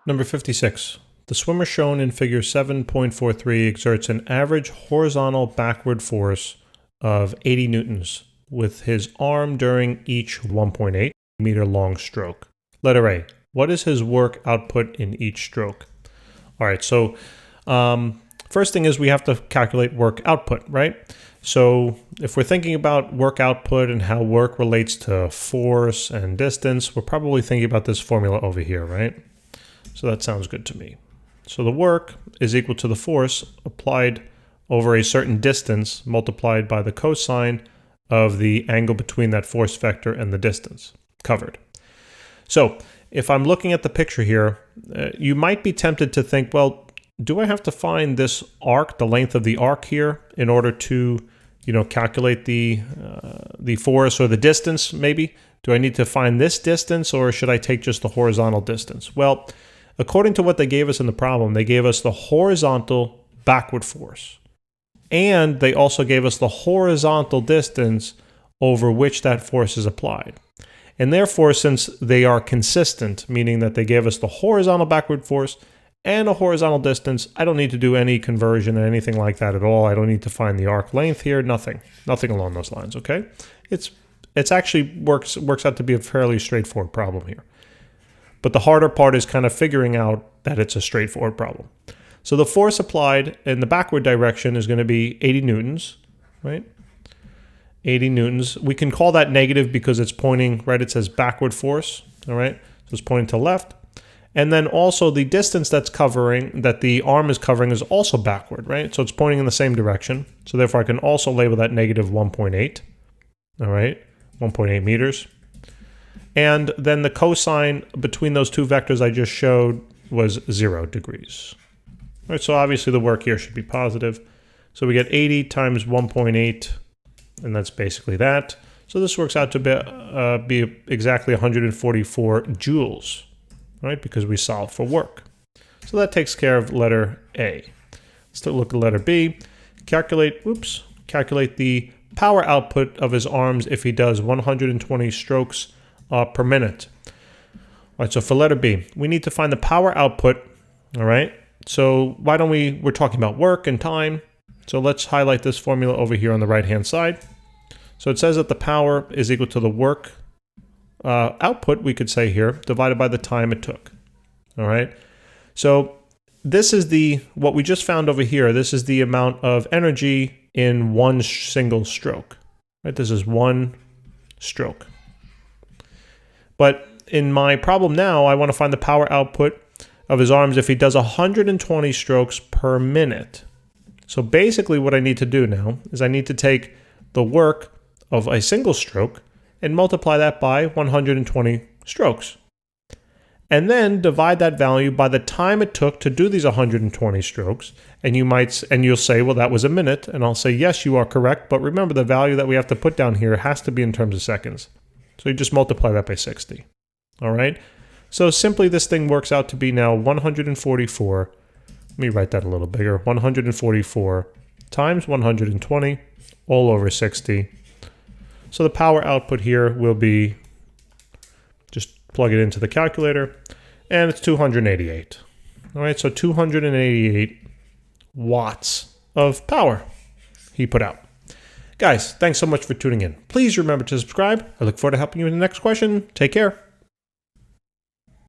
Number 56. The swimmer shown in figure 7.43 exerts an average horizontal backward force of 80 newtons with his arm during each 1.8 meter long stroke. Letter A. What is his work output in each stroke? All right, so first thing is we have to calculate work output, right? So if we're thinking about work output and how work relates to force and distance, we're probably thinking about this formula over here, right? So that sounds good to me. So the work is equal to the force applied over a certain distance multiplied by the cosine of the angle between that force vector and the distance covered. So if I'm looking at the picture here, you might be tempted to think, well, do I have to find this arc, the length of the arc here, in order to, calculate the force or the distance, maybe? Do I need to find this distance, or should I take just the horizontal distance? Well, according to what they gave us in the problem, they gave us the horizontal backward force. And they also gave us the horizontal distance over which that force is applied. And therefore, since they are consistent, meaning that they gave us the horizontal backward force and a horizontal distance, I don't need to do any conversion or anything like that at all. I don't need to find the arc length here, nothing along those lines, okay? It's actually works out to be a fairly straightforward problem here. But the harder part is kind of figuring out that it's a straightforward problem. So the force applied in the backward direction is going to be 80 newtons, right? 80 newtons. We can call that negative because it's pointing, right? It says backward force, all right? So it's pointing to left. And then also the distance that the arm is covering is also backward, right? So it's pointing in the same direction. So therefore I can also label that negative 1.8, all right? 1.8 meters. And then the cosine between those two vectors I just showed was 0 degrees. All right, so obviously the work here should be positive. So we get 80 times 1.8, and that's basically that. So this works out to be exactly 144 joules, right? Because we solved for work. So that takes care of letter A. Let's take a look at letter B. Calculate the power output of his arms if he does 120 strokes per minute. All right, so for letter B, we need to find the power output, all right? So why don't we're talking about work and time. So let's highlight this formula over here on the right-hand side. So it says that the power is equal to the work output, we could say here, divided by the time it took, all right? So this is what we just found over here. This is the amount of energy in one single stroke, right? This is one stroke. But in my problem now, I want to find the power output of his arms if he does 120 strokes per minute. So basically what I need to do now is I need to take the work of a single stroke and multiply that by 120 strokes. And then divide that value by the time it took to do these 120 strokes. And you'll say, well, that was a minute. And I'll say, yes, you are correct. But remember, the value that we have to put down here has to be in terms of seconds. So you just multiply that by 60. All right. So simply this thing works out to be now 144. Let me write that a little bigger. 144 times 120 all over 60. So the power output here will be, just plug it into the calculator, and it's 288. All right, so 288 watts of power he put out. Guys, thanks so much for tuning in. Please remember to subscribe. I look forward to helping you in the next question. Take care.